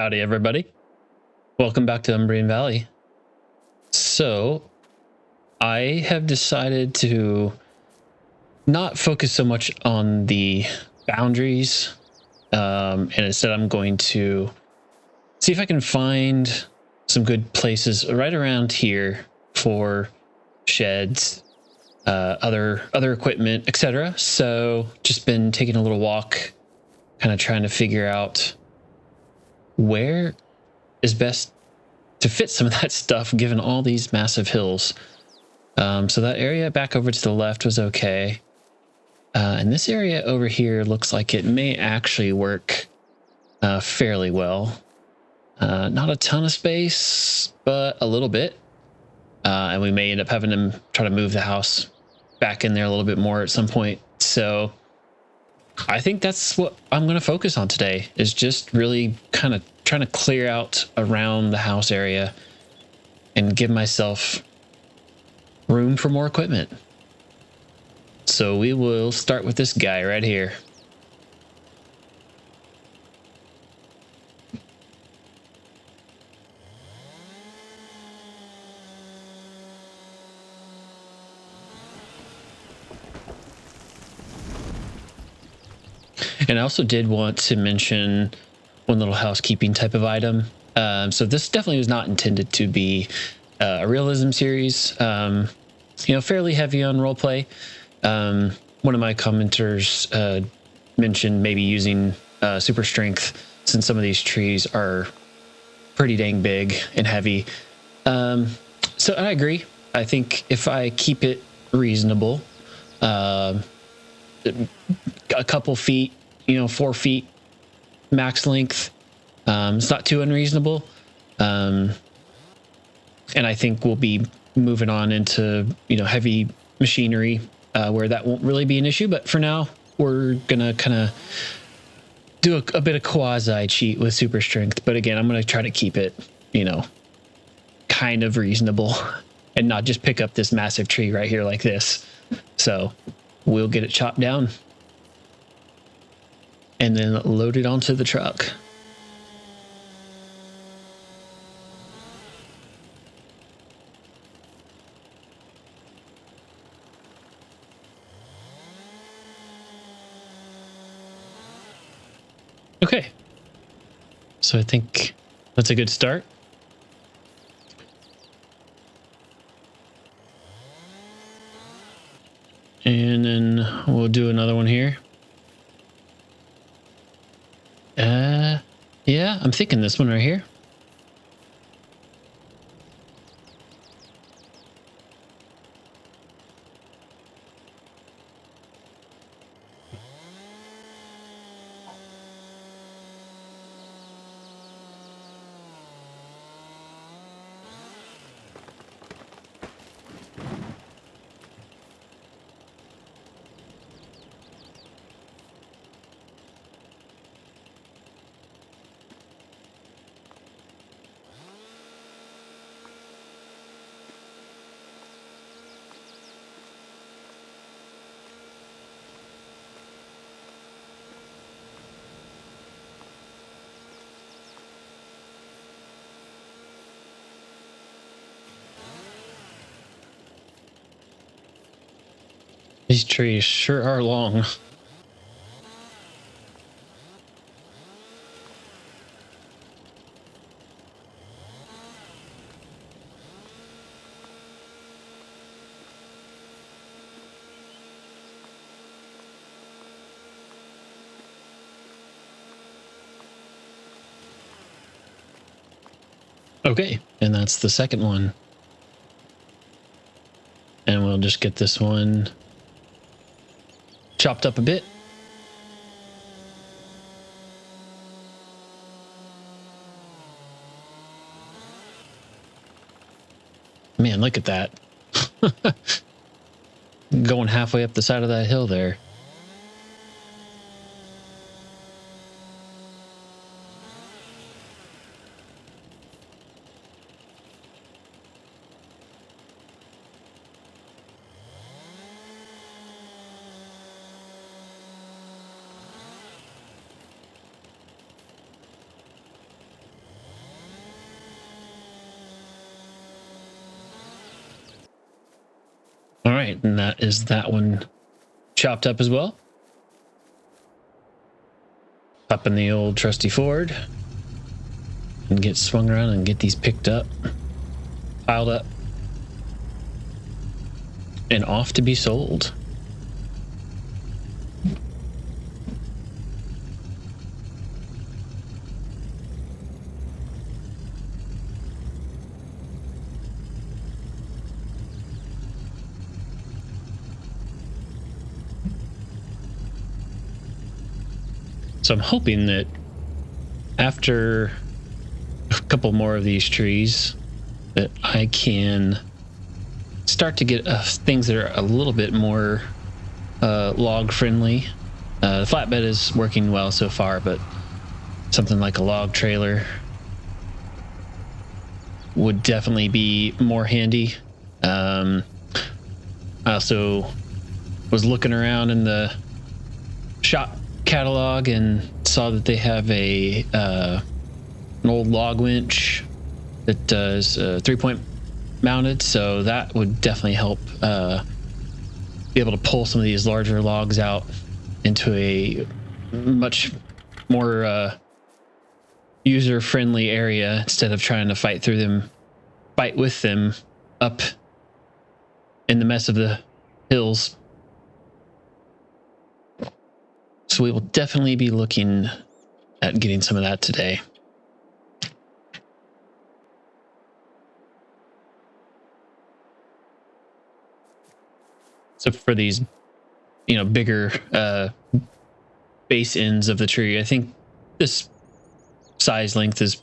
Howdy, everybody. Welcome back to Umbreon Valley. So, I have decided to not focus so much on the boundaries, and instead I'm going to see if I can find some good places right around here for sheds, other equipment, etc. So, just been taking a little walk, kind of trying to figure out where is best to fit some of that stuff given all these massive hills. So that area back over to the left was okay. And this area over here looks like it may actually work fairly well. Not a ton of space, but a little bit. And we may end up having to try to move the house back in there a little bit more at some point. So I think that's what I'm going to focus on today, is just really kind of trying to clear out around the house area and give myself room for more equipment. So we will start with this guy right here. And I also did want to mention one little housekeeping type of item. So this definitely was not intended to be a realism series. Fairly heavy on roleplay. One of my commenters mentioned maybe using super strength, since some of these trees are pretty dang big and heavy. So I agree. I think if I keep it reasonable, a couple feet, 4 feet max length, it's not too unreasonable. And I think we'll be moving on into, heavy machinery, where that won't really be an issue. But for now, we're gonna kind of do a bit of quasi cheat with super strength. But again, I'm gonna try to keep it, kind of reasonable, and not just pick up this massive tree right here like this. So we'll get it chopped down and then load it onto the truck. Okay, so I think that's a good start. And then we'll do another one here. Yeah, I'm thinking this one right here. These trees sure are long. Okay, and that's the second one. And we'll just get this one chopped up a bit. Man, look at that. Going halfway up the side of that hill there. All right, and that is that one chopped up as well. Up in the old trusty Ford and get swung around and get these picked up, piled up, and off to be sold. So I'm hoping that after a couple more of these trees that I can start to get things that are a little bit more log friendly. The flatbed is working well so far, but something like a log trailer would definitely be more handy. I also was looking around in the shop catalog and saw that they have an old log winch that does 3-point mounted, so that would definitely help be able to pull some of these larger logs out into a much more user-friendly area instead of trying to fight with them up in the mess of the hills. So we will definitely be looking at getting some of that today. So for these, bigger base ends of the tree, I think this size length is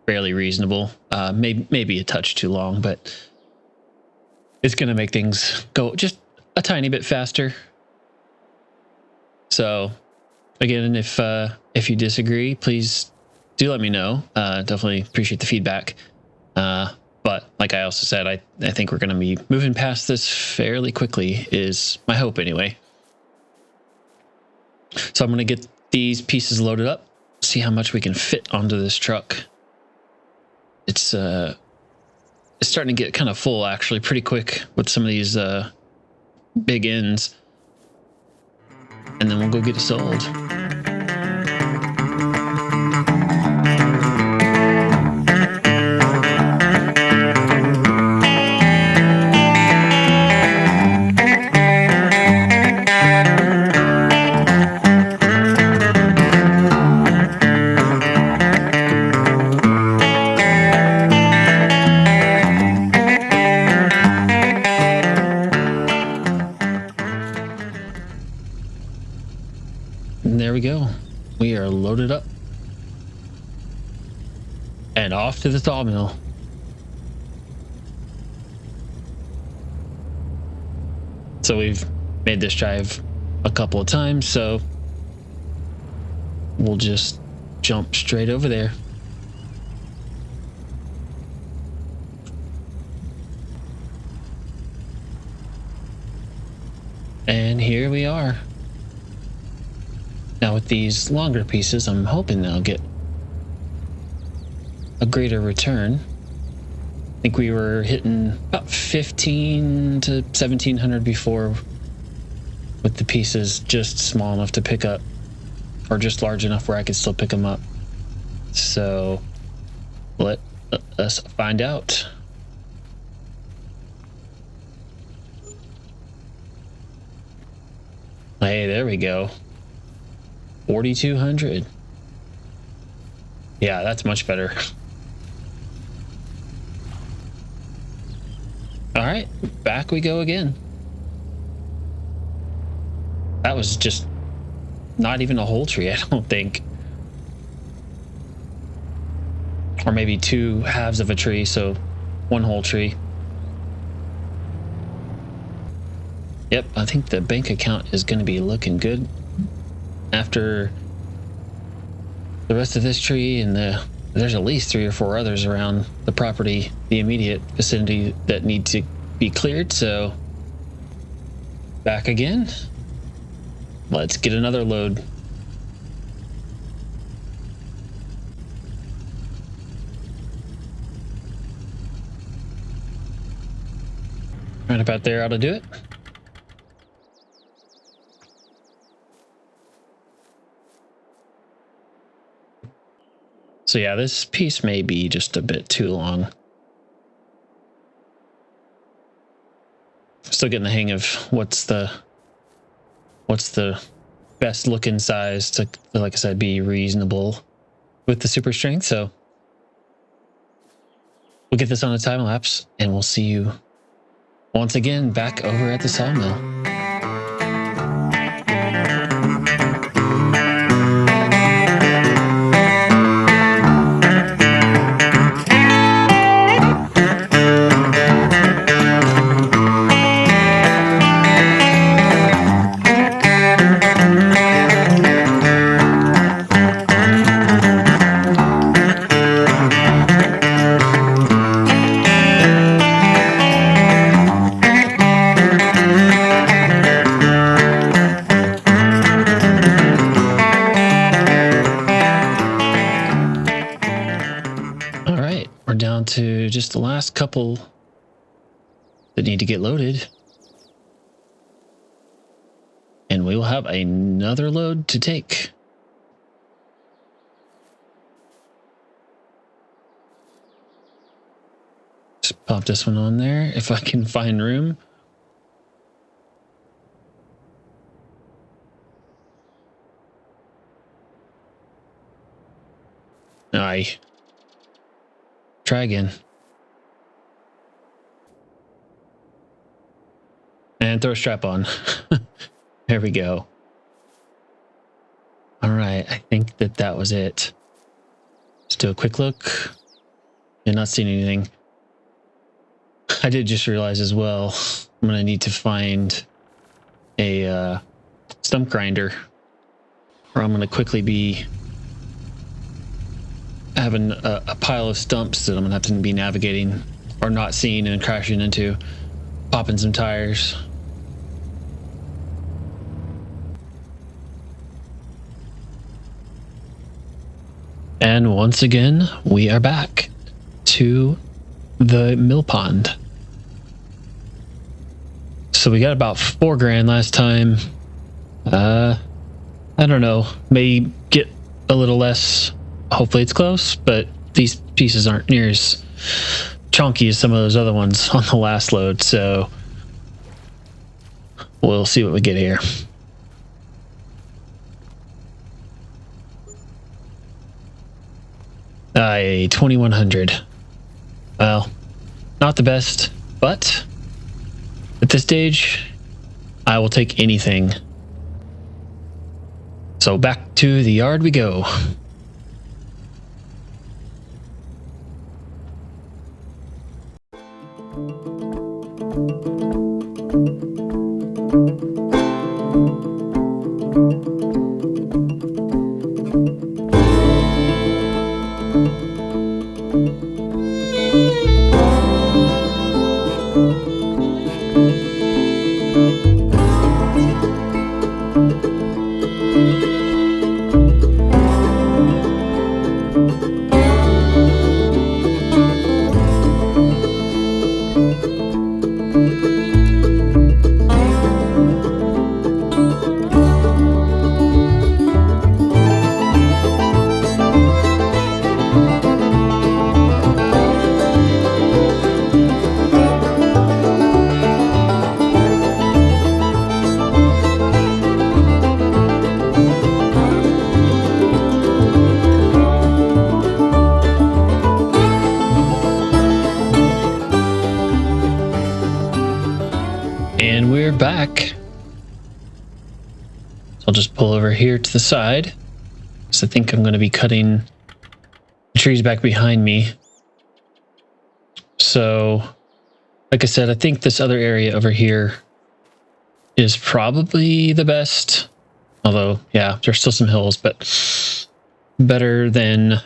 fairly reasonable. Maybe a touch too long, but it's going to make things go just a tiny bit faster. So again, if you disagree, please do let me know. Definitely appreciate the feedback. But like I also said, I think we're going to be moving past this fairly quickly, is my hope anyway. So I'm going to get these pieces loaded up, see how much we can fit onto this truck. It's starting to get kind of full actually pretty quick with some of these big ends. And then we'll go get it sold. And there we go. We are loaded up and off to the sawmill. So we've made this drive a couple of times, so we'll just jump straight over there. And here we are. Now with these longer pieces, I'm hoping they'll get a greater return. I think we were hitting about 15 to 1700 before, with the pieces just small enough to pick up, or just large enough where I could still pick them up. So let us find out. Hey, there we go. 4,200. Yeah, that's much better. All right, back we go again. That was just not even a whole tree, I don't think. Or maybe two halves of a tree, so one whole tree. Yep, I think the bank account is going to be looking good after the rest of this tree, and there's at least 3 or 4 others around the property, the immediate vicinity, that need to be cleared. So back again. Let's get another load. Right about there ought to do it. So yeah, this piece may be just a bit too long. Still getting the hang of what's the best looking size to, like I said, be reasonable with the super strength. So we'll get this on a time lapse and we'll see you once again back over at the sawmill. All right, we're down to just the last couple that need to get loaded. And we will have another load to take. Just pop this one on there if I can find room. Aye. Try again. And throw a strap on. There we go. All right, I think that was it. Let's do a quick look. You're not seeing anything. I did just realize as well, I'm gonna need to find a stump grinder, or I'm gonna quickly be having a pile of stumps that I'm gonna have to be navigating or not seeing and crashing into, popping some tires. And once again, we are back to the mill pond. So we got about 4 grand last time. I don't know, may get a little less. Hopefully it's close, but these pieces aren't near as chunky as some of those other ones on the last load, so we'll see what we get here. A 2100. Well, not the best, but at this stage, I will take anything. So back to the yard we go. And we're back. So I'll just pull over here to the side, because I think I'm going to be cutting the trees back behind me. So, like I said, I think this other area over here is probably the best. Although, yeah, there's still some hills, but better than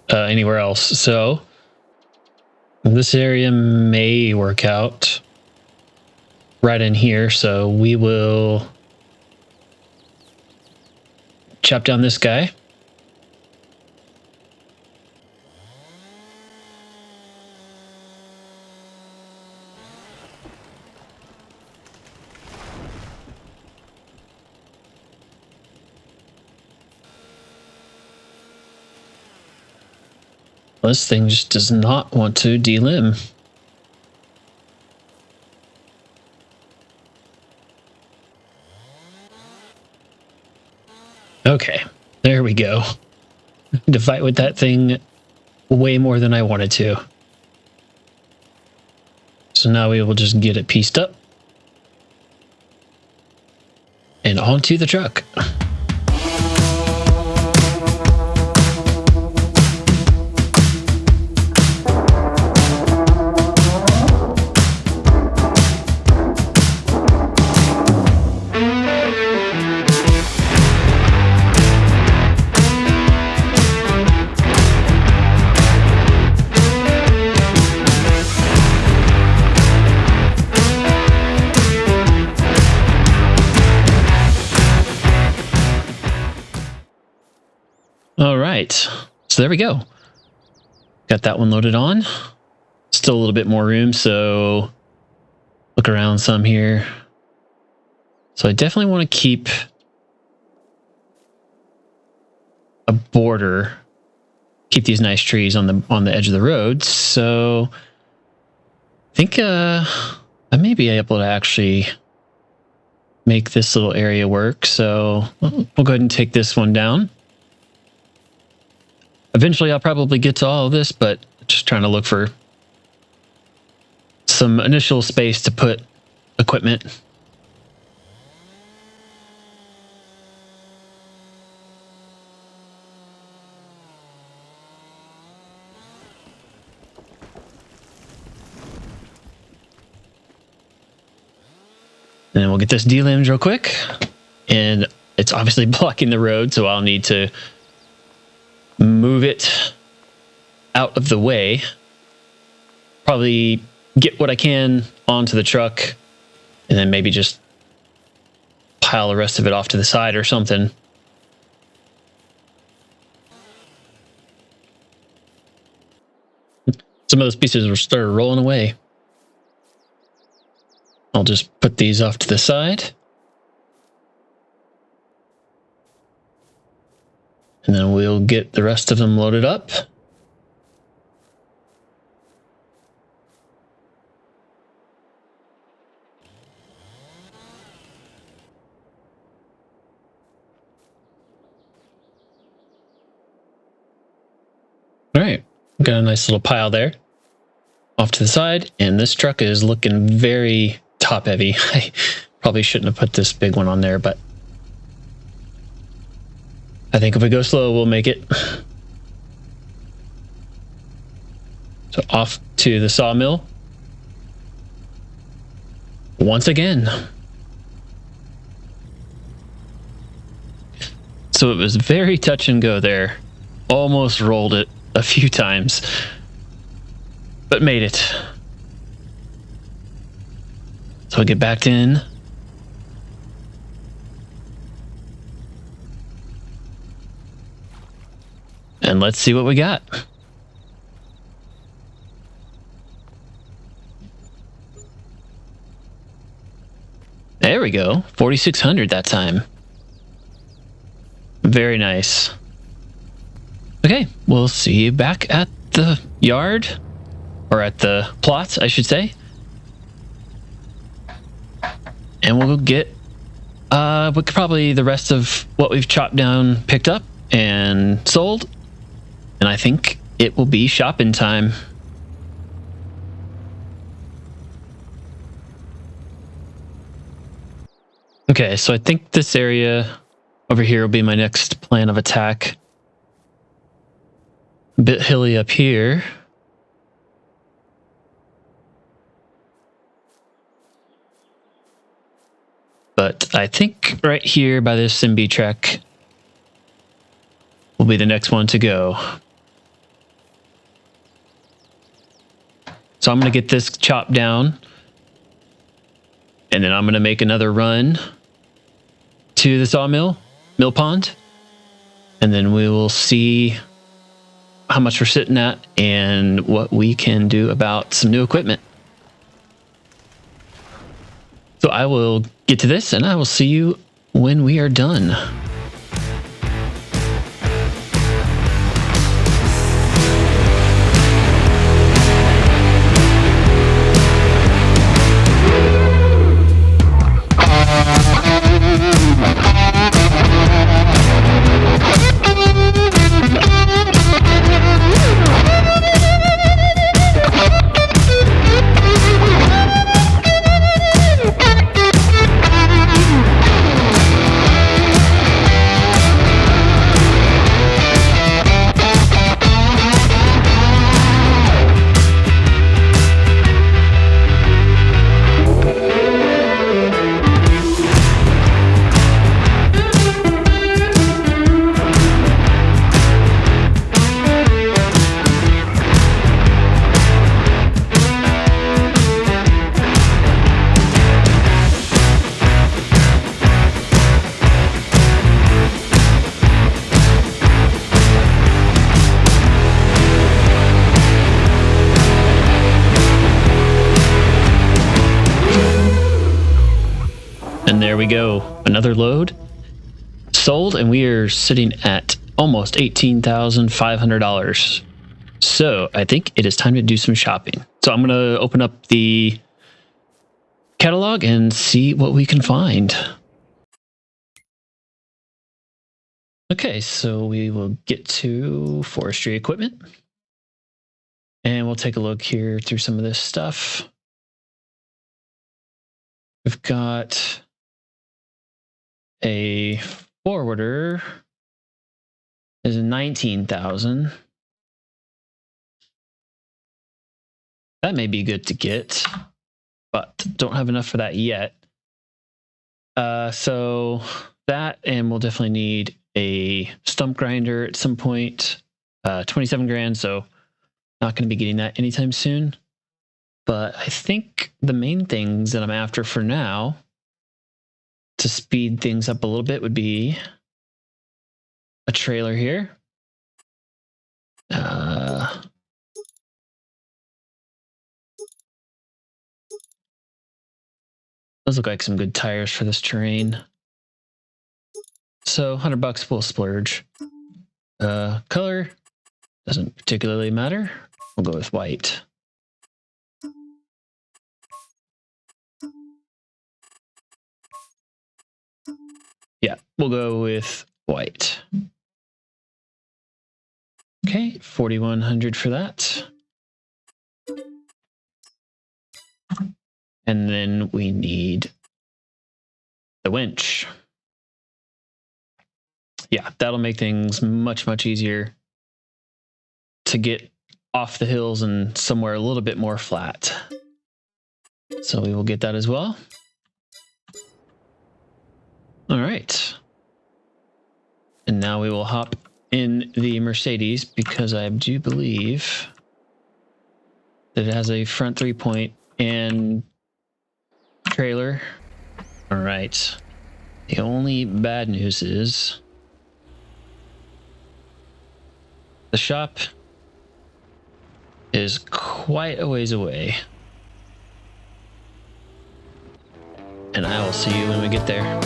anywhere else. So this area may work out right in here. So we will chop down this guy. This thing just does not want to delimb. Okay, there we go. To fight with that thing way more than I wanted to. So now we will just get it pieced up and onto the truck. All right, so there we go. Got that one loaded on. Still a little bit more room, so look around some here. So I definitely want to keep a border, keep these nice trees on the edge of the road. So I think I may be able to actually make this little area work. So we'll go ahead and take this one down. Eventually, I'll probably get to all of this, but just trying to look for some initial space to put equipment. And then we'll get this delimbed real quick. And it's obviously blocking the road, so I'll need to move it out of the way. Probably get what I can onto the truck, and then maybe just pile the rest of it off to the side or something. Some of those pieces will start rolling away. I'll just put these off to the side. And then we'll get the rest of them loaded up. All right, got a nice little pile there off to the side, and this truck is looking very top heavy. I probably shouldn't have put this big one on there, but I think if we go slow, we'll make it. So off to the sawmill once again. So it was very touch and go there. Almost rolled it a few times, but made it. So I get backed in. And let's see what we got. There we go. 4,600 that time. Very nice. Okay, we'll see you back at the yard. Or at the plot, I should say. And we'll get we could probably the rest of what we've chopped down picked up and sold. And I think it will be shopping time. Okay, so I think this area over here will be my next plan of attack. A bit hilly up here. But I think right here by this Simbi track will be the next one to go. So I'm going to get this chopped down. And then I'm going to make another run to the sawmill, mill pond. And then we will see how much we're sitting at and what we can do about some new equipment. So I will get to this and I will see you when we are done. And there we go. Another load sold, and we are sitting at almost $18,500. So I think it is time to do some shopping. So I'm going to open up the catalog and see what we can find. Okay, so we will get to forestry equipment. And we'll take a look here through some of this stuff. We've got a forwarder is 19,000. That may be good to get, but don't have enough for that yet. So that, and we'll definitely need a stump grinder at some point. 27 grand, so not going to be getting that anytime soon. But I think the main things that I'm after for now to speed things up a little bit would be a trailer here. Those look like some good tires for this terrain. So $100 will splurge. Color doesn't particularly matter. We'll go with white. Yeah, we'll go with white. Okay, 4,100 for that. And then we need the winch. Yeah, that'll make things much, much easier to get off the hills and somewhere a little bit more flat. So we will get that as well. All right. And now we will hop in the Mercedes because I do believe that it has a front 3-point and trailer. All right. The only bad news is the shop is quite a ways away. And I will see you when we get there.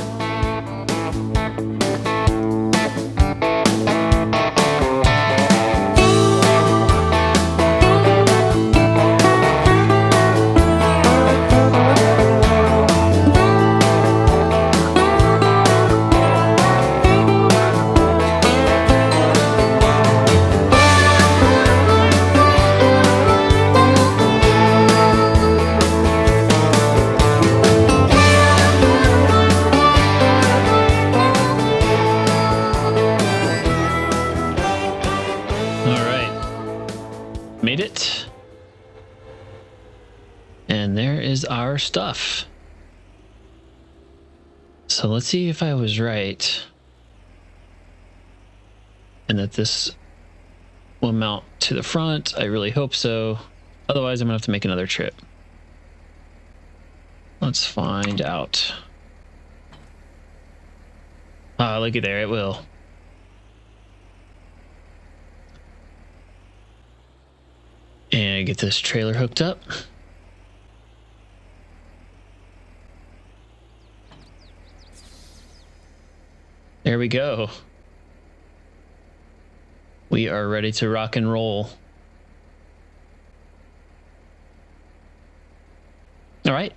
Made it. And there is our stuff. So let's see if I was right. And that this will mount to the front. I really hope so. Otherwise, I'm gonna have to make another trip. Let's find out. Ah, look at there, it will. And get this trailer hooked up. There we go. We are ready to rock and roll. All right.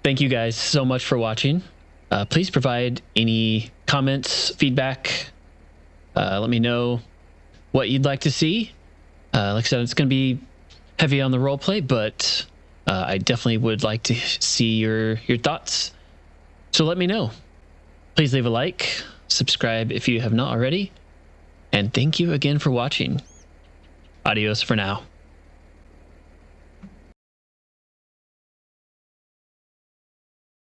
Thank you guys so much for watching. Please provide any comments, feedback. Let me know what you'd like to see. Like I said, it's going to be heavy on the roleplay, but I definitely would like to see your thoughts. So let me know. Please leave a like, subscribe if you have not already, and thank you again for watching. Adios for now.